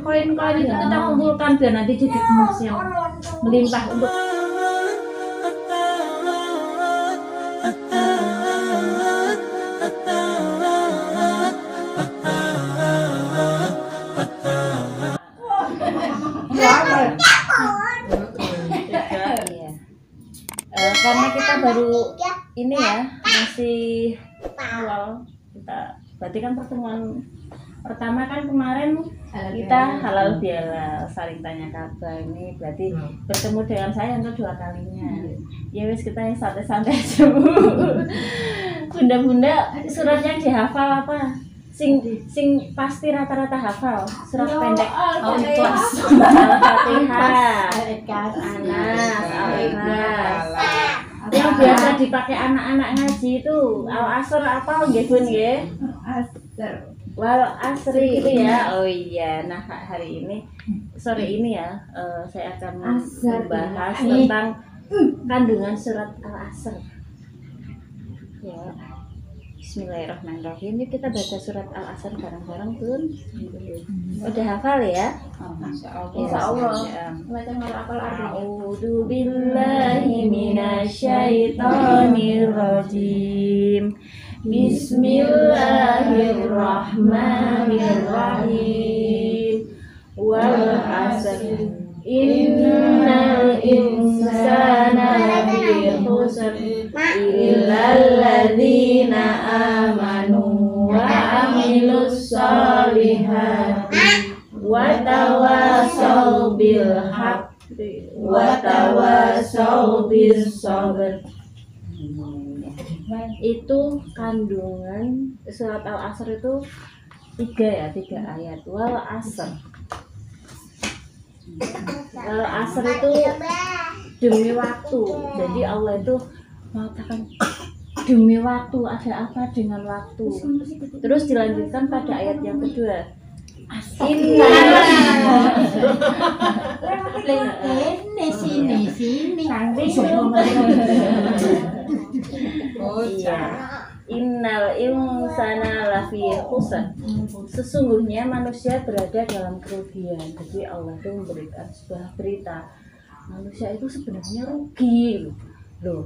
koin-koin itu kita kumpulkan biar nanti jadi emas yang melimpah untuk karena kita baru ini ya masih awal kita, berarti kan pertemuan pertama kan kemarin kita halal bihalal saling tanya kabar, ini berarti bertemu dengan saya yang kedua kalinya. Ya wis kita yang santai-santai aja Bu. Bunda-bunda surat yang dihafal apa? Sing pasti rata-rata hafal surat pendek Al-Ikhlas, Al-Fatihah, Anas, Al-Ikhlas. Yang biasa dipakai anak-anak ngaji itu Al-Asr apa nggih Bun nggih? Wal asri itu ya. Oh iya. Nah hari ini sore ini ya saya akan membahas tentang kandungan surat Al-Asr. Ya. Bismillahirrahmanirrahim. Yuk kita baca surat Al-Asr bareng-bareng Bun. Udah hafal ya? Insyaallah. Macam hafal A'udzu billahi minasyaitonir rajim. Bismillahirrahmanirrahim. Wal 'asr innal insana lafi khusr illal ladzina amanu wa 'amilus shalihati wa tawassaw bil haqqi wa tawassaw bis sabr. Itu kandungan surat Al-Asr itu 3 ayat. Wal asr. Wal asr itu demi waktu. Jadi Allah itu mengatakan demi waktu, ada apa dengan waktu. Terus dilanjutkan pada ayat yang kedua. Innal insana lafi khusr. Sesungguhnya manusia berada dalam kerugian. Jadi Allah itu memberikan sebuah berita. Manusia itu sebenarnya rugi. Loh,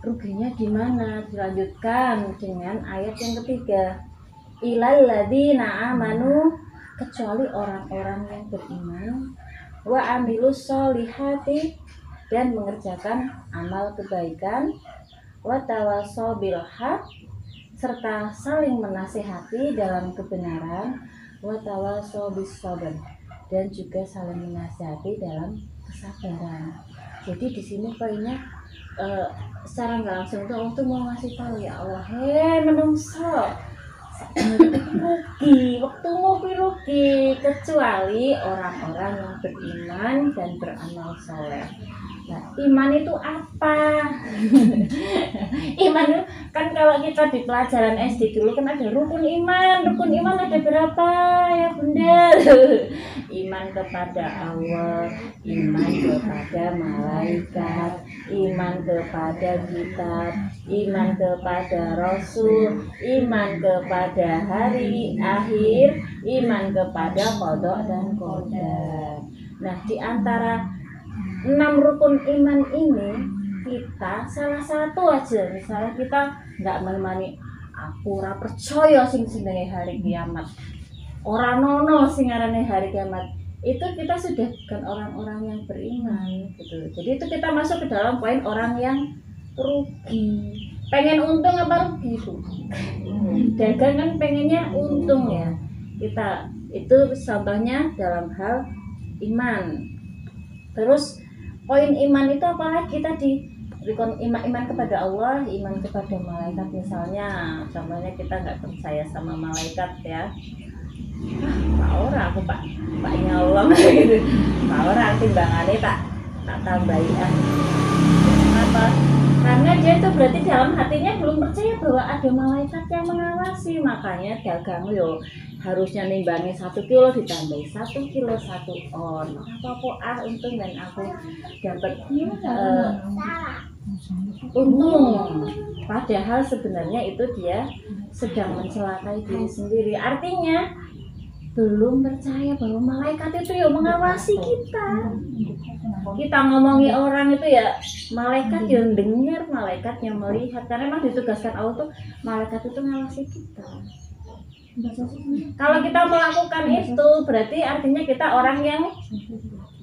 ruginya di mana? Dilanjutkan dengan ayat yang ketiga. Ilal ladzina amanu, kecuali orang-orang yang beriman, wa amilus sholihati, dan mengerjakan amal kebaikan, wa tawassaw bil haq, serta saling menasihati dalam kebenaran, wa tawassaw bis sabr, dan juga saling menasihati dalam kesabaran. Jadi di sini poinnya secara nggak langsung tuh Allah tuh mau ngasih tahu, ya Allah, menungso rugi, waktumu rugi, kecuali orang-orang yang beriman dan beramal soleh. Nah, iman itu apa? Iman itu kan kalau kita di pelajaran SD dulu kan ada rukun iman. Rukun iman ada berapa ya Bunda? Iman kepada Allah, iman kepada malaikat, iman kepada kitab, iman kepada Rasul, iman kepada hari akhir, iman kepada qada dan qadar. Nah, di antara 6 rukun iman ini kita salah satu aja, misalnya kita nggak menemani, aku ora percaya sing jenenge hari kiamat, ora nono sing ngarane hari kiamat, itu kita sudah bukan orang-orang yang beriman gitu. Jadi itu kita masuk ke dalam poin orang yang rugi. Pengen untung apa rugi itu? Dagang kan pengennya untung ya. Kita itu contohnya dalam hal iman. Terus poin iman itu apalagi tadi? Iman kepada Allah, iman kepada malaikat misalnya. Contohnya kita nggak percaya sama malaikat ya. Pak orang aku paknya Allah gitu. Pak orang timbangannya tak tambahi. Kenapa? Karena dia itu berarti dalam hatinya belum percaya bahwa ada malaikat yang mengawasi. Makanya dagang yo harusnya nimbangi 1 kilo ditambahi 1 kilo 1 on. Apa untung dan aku dapat untung. Padahal sebenarnya itu dia sedang mencelakai diri sendiri. Artinya belum percaya bahwa malaikat itu ya mengawasi kita. Kita ngomongi orang itu ya malaikat yang dengar, malaikat yang melihat. Karena memang ditugaskan Allah tuh malaikat itu ngawasi kita. Kalau kita melakukan itu berarti artinya kita orang yang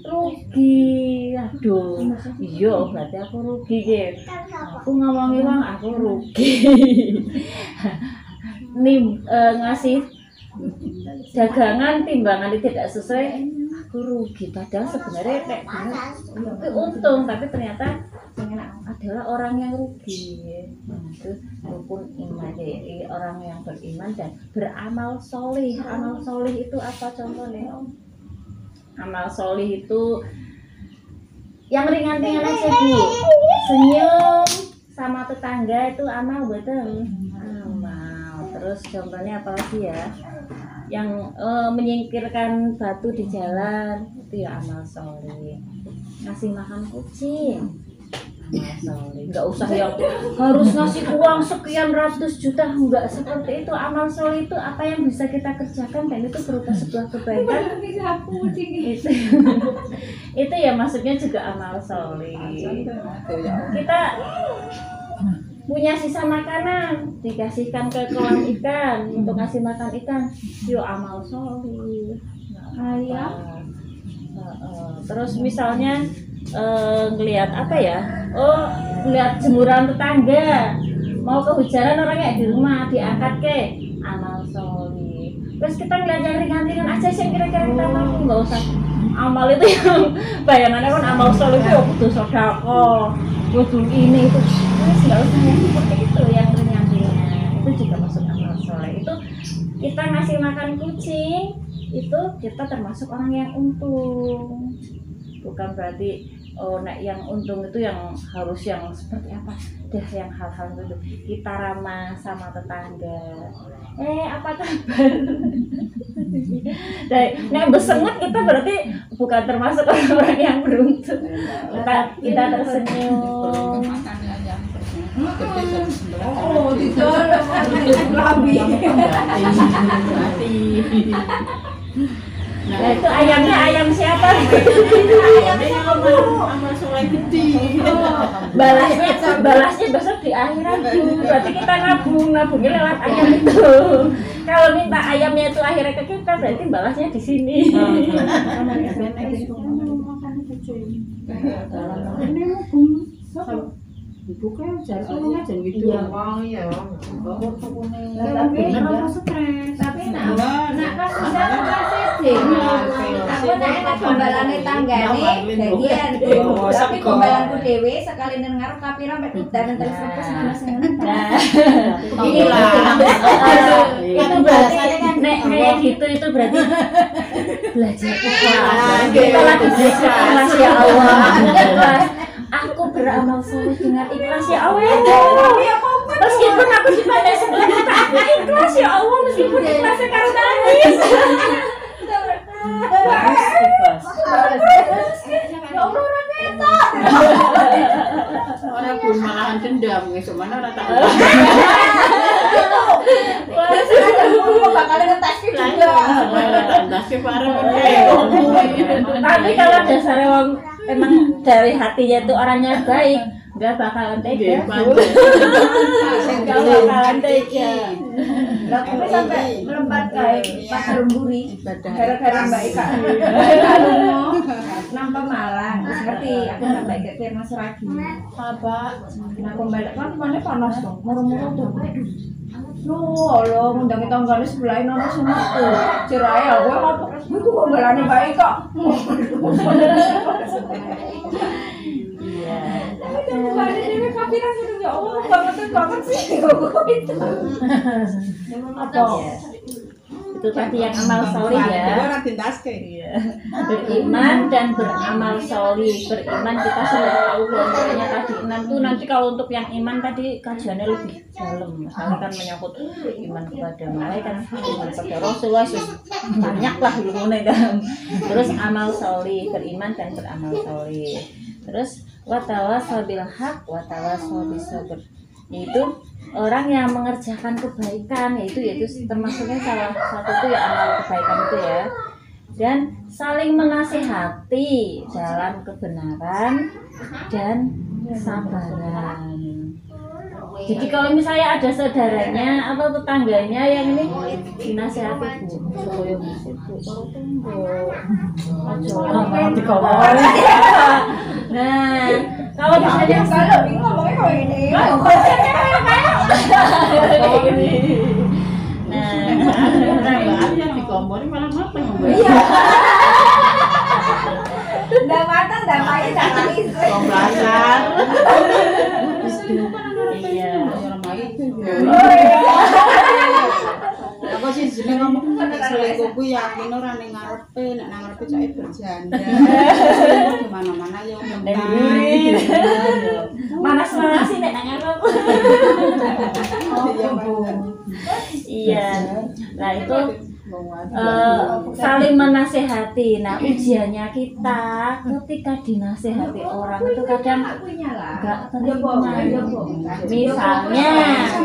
rugi. Aduh, iya berarti aku rugi gitu. Aku ngomongi orang aku rugi. Nih ngasih dagangan timbangan tidak sesuai aku rugi, padahal sebenarnya kayak itu untung, tapi ternyata adalah orang yang rugi. Itu rukun iman, jadi orang yang beriman dan beramal solih. Amal solih itu apa contohnya? Amal solih itu yang ringan-ringan aja Bu, senyum sama tetangga itu amal betul. Amal. Terus contohnya apa lagi ya? Yang menyingkirkan batu di jalan itu ya amal soleh. Ngasih makan kucing amal soleh. Nggak usah yang harus ngasih uang sekian ratus juta, enggak seperti itu. Amal soleh itu apa yang bisa kita kerjakan dan itu berupa sebuah kebaikan. Itu ya maksudnya juga amal soleh. Kita punya sisa makanan dikasihkan ke kolam ikan untuk ngasih makan ikan, yuk amal soleh. Terus misalnya ngelihat apa ya, ngelihat jemuran tetangga mau kehujanan orangnya di rumah diangkat ke amal soleh. Terus kita ngelihat yang ringan-ringan aja sih kira-kira kita mampu, nggak usah amal itu yang bayangannya kan amal soleh itu butuh sedekah, butuh ini itu. Terus nggak usah yang seperti itu, yang ringan-ringan itu juga masuk amal soleh. Itu kita ngasih makan kucing itu kita termasuk orang yang untung. Bukan berarti yang untung itu yang harus yang seperti apa deh, yang hal-hal itu kita ramah sama tetangga, apa kabar. Nah besengat kita berarti bukan termasuk orang-orang yang beruntung. Kita tersenyum. Nah itu ayamnya ayam siapa? Ayamnya amal soleh gede. Balasnya besok di akhirat. Berarti kita nabungnya lewat ayam itu. Kalau minta ayamnya itu akhirnya ke kita, berarti balasnya di sini. Bukan jadinya jangan gitu. Iya. Tapi nak pas bisa kasih aku nak gombalane tanggane bagian. Tapi gombalanku dhewe sekali dengar kapira mek udan terus lepas ngono. Itu bahasanya kan kayak gitu, itu berarti belajar ikhlas. Kita lagi belajar ikhlas ya Allah. Ikhlas. Aku beramal soleh dengan ikhlas ya Allah. Meskipun aku dipandang sebelah mata, aku ikhlas ya Allah, meskipun ikhlasnya karena nangis. Ya Allah, orang kita. Orang pun malahan dendam, ngesuk mana orang tak. Bakal ngetes juga. Ngetes parah. Tapi kalau dasarnya wong emang dari hatinya itu orangnya baik, nggak bakalan tega. Nggak bakalan tega. Lah kok sampai melompat kayak Pak Rumburi gara-gara Mbak Ika. Nampak malang, seperti aku sampai ke Firman Seragi. Apa? Nah kembali kan mana panas dong, murung-murung tuh. Allah, ngundang tanggane sebelah nono semua tuh. Cerai ya, gue apa? Gue kok balane Mbak Ika. Iya. Tapi kemarin dia kapiran gitu ya Allah, banget sih. Apa? Itu tadi yang amal soleh ya. Iya. Beriman dan beramal soleh. Beriman kita sudah tahu bahwasanya tadi 6 tuh nanti kalau untuk yang iman tadi kajiannya lebih dalam. Misalnya kan menyangkut iman kepada malaikat, iman kepada Rasulullah, banyak lah ilmunya kan. Terus amal soleh, beriman dan beramal soleh. Terus watawasau bil haq watawasau bis sabr. Itu orang yang mengerjakan kebaikan, yaitu termasuknya salah satu itu ya amal kebaikan itu ya, dan saling menasihati dalam kebenaran dan kesabaran. Jadi kalau misalnya ada saudaranya atau tetangganya yang ini dinasihati Bu, supaya bisa Bu, kalau tunggu, nah kalau misalnya kalau ngomongnya kayak ini. Bahannya dikompori malah mateng. Udah matang, udah pakai jangan istri. Pembelasan. iya. Aku sih jeneng ngomong selingkuhku yakin ora ning ngarepe, nek nang ngarepe cake berjanda. Di mana-mana ya Duri. Manas-manas sih nek nang ngarep. Iya. Nah itu saling menasehati. Nah ujiannya kita ketika dinasehati orang itu kadang nggak terima. Misalnya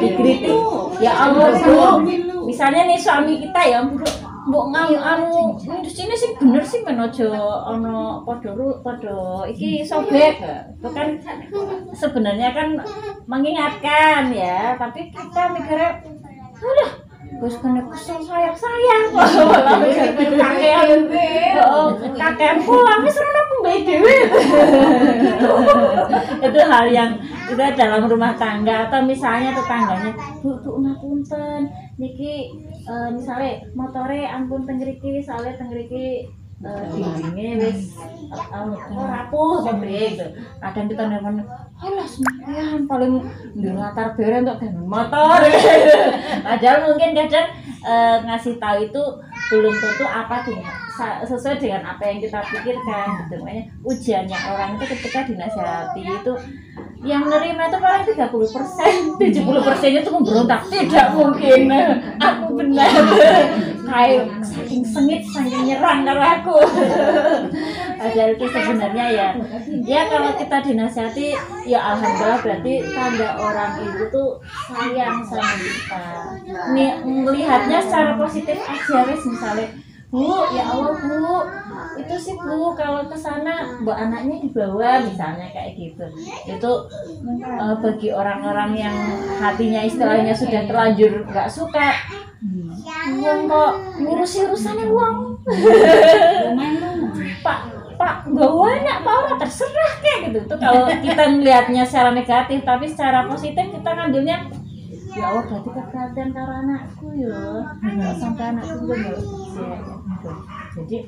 dikritik, ya Allah Bu, misalnya nih suami kita ya mbok anu di sini sih bener sih menojo ono podo iki sobek. Itu kan sebenarnya kan mengingatkan ya, tapi kita mikirnya udah wis kena kesel sayang kakean pulang wis ora pembae dhewe. Itu hal yang kita dalam rumah tangga atau misalnya tetangganya, Bu ngapunten niki misalnya motore ampun teng mriki soalnya teng mriki dindinge wis rapuh apa piye gitu. Kadang kita nemen alah sembahyang paling latar beren untuk ganti motor. Padahal mungkin kadang ngasih tahu itu belum tentu apa sesuai dengan apa yang kita pikirkan gitu. Makanya ujiannya orang itu ketika dinasihati itu yang menerima itu paling 30%, 70%-nya itu memberontak. Tidak mungkin, aku benar. Kayak saking sengit, saking nyerang kalau aku. Padahal itu sebenarnya ya kalau kita dinasihati, ya alhamdulillah berarti tanda orang itu tuh sayang sama kita. Melihatnya secara positif aja, wes misalnya, Bu, ya Allah Bu, itu sih Bu kalau kesana mbak anaknya dibawa misalnya kayak gitu. Itu bagi orang-orang yang hatinya istilahnya sudah terlanjur nggak suka, uang kok ngurusi urusannya uang. Pak nggak banyak Pak orang terserah kayak gitu. Itu kalau kita melihatnya secara negatif, tapi secara positif kita ngambilnya ya Allah berarti perhatian karo anakku ya, nggak sampai anakku juga nggak usia. Jadi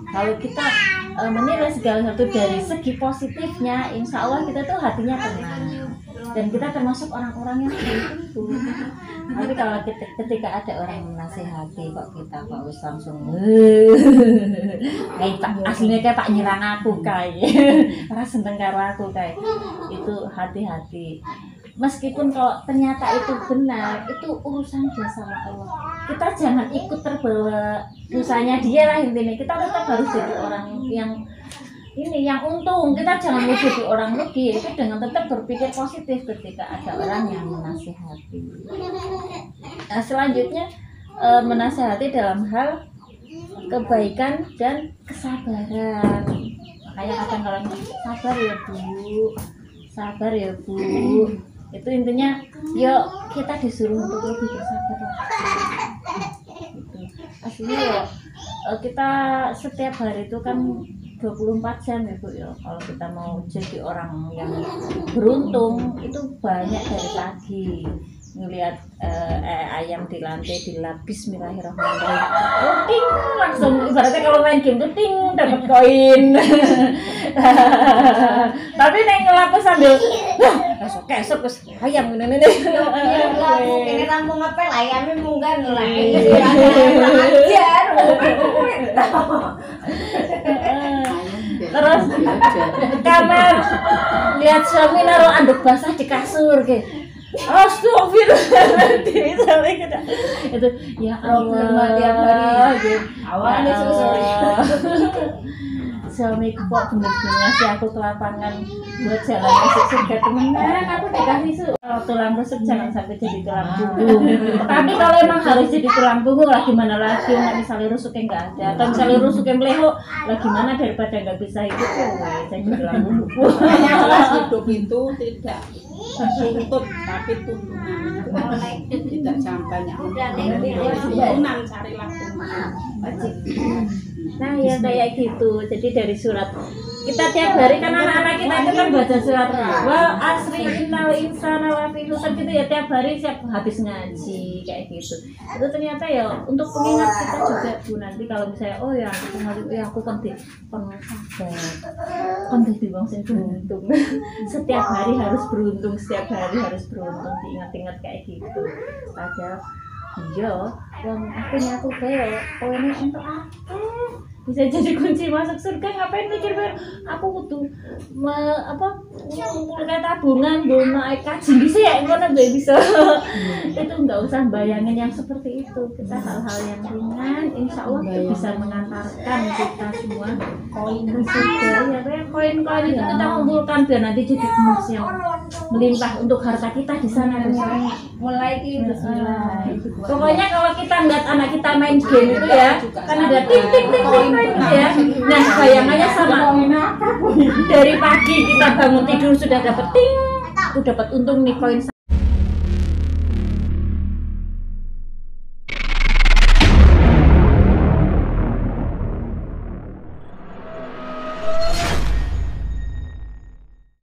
kalau kita menilai segala sesuatu dari segi positifnya, insya Allah kita tuh hatinya tenang dan kita termasuk orang-orang yang itu. Tapi kalau ketika ada orang menasehati kok kita kok wis langsung kayak Pak aslinya kayak Pak nyerang aku kayak ora seneng karo aku kayak itu, hati-hati. Meskipun kalau ternyata itu benar, itu urusan dia sama Allah. Kita jangan ikut terbawa dosanya dia lah intinya. Kita tetap harus jadi orang yang untung. Kita jangan mau jadi orang rugi. Itu dengan tetap berpikir positif ketika ada orang yang menasihati. Nah, selanjutnya menasihati dalam hal kebaikan dan kesabaran. Makanya kadang kalau sabar ya Bu. Itu intinya yuk kita disuruh untuk lebih bersabar lagi gitu. Aslinya ya kita setiap hari itu kan 24 jam ya Bu ya. Kalau kita mau jadi orang yang beruntung itu banyak dari pagi ngelihat ayam di lantai dilap bismillahirrahmanirrahim ting langsung ibaratnya kalau main game tuh ting dapat koin. Tapi neng ngelaku sambil kesok terus ayam ini ini rampung apa ayamnya munggan lah ajar. Terus kamar lihat suami naruh anduk basah di kasur kayak Astagfirullahaladzim misalnya kita itu ya Problem Allah tiap hari. gitu. Awalnya Ya susah. Allah. Suamiku kok bener-bener ngasih aku kelapangan buat jalan masuk surga temenan. Aku dikasih kalau tulang rusuk jangan sampai jadi tulang punggung. Tapi kalau emang harus jadi tulang punggung lah gimana lagi? Nggak misalnya rusuknya nggak ada, atau misalnya rusuknya meleho, lah gimana daripada nggak bisa hidup? Jadi tulang punggung. Makanya kelas hidup itu tidak tuntut tapi tuntunan. Tidak jangan banyak tuntunan, carilah tuntunan. Nah ya kayak gitu. Jadi dari surat kita tiap hari kan anak-anak kita itu kan baca surat wal asri innal insana lafi khusr gitu ya, tiap hari siap habis ngaji kayak gitu. Itu ternyata ya untuk pengingat kita juga Bu, nanti kalau misalnya oh ya aku ngaji ya aku kan di wong sing beruntung. Setiap hari harus beruntung, setiap hari harus beruntung, diingat-ingat kayak gitu. Padahal iya, wong aku kayak oh ini untuk apa? Bisa jadi kunci masuk surga, ngapain mikir aku butuh ngumpulkan tabungan belum naik kaji bisa ya ngono nggak bisa. Itu nggak usah bayangin yang seperti itu. Kita hal-hal yang ringan insya Allah itu bisa mengantarkan kita semua koin ke surga ya. Kayak koin-koin itu kita kumpulkan biar nanti jadi emas yang melimpah untuk harta kita di sana. Mulai gitu. Pokoknya kalau kita ngeliat anak kita main game itu ya kan ada ting ting ting ting gitu ya. Nah bayangannya sama, dari pagi kita bangun tidur sudah dapat ting, aku dapat untung nih koin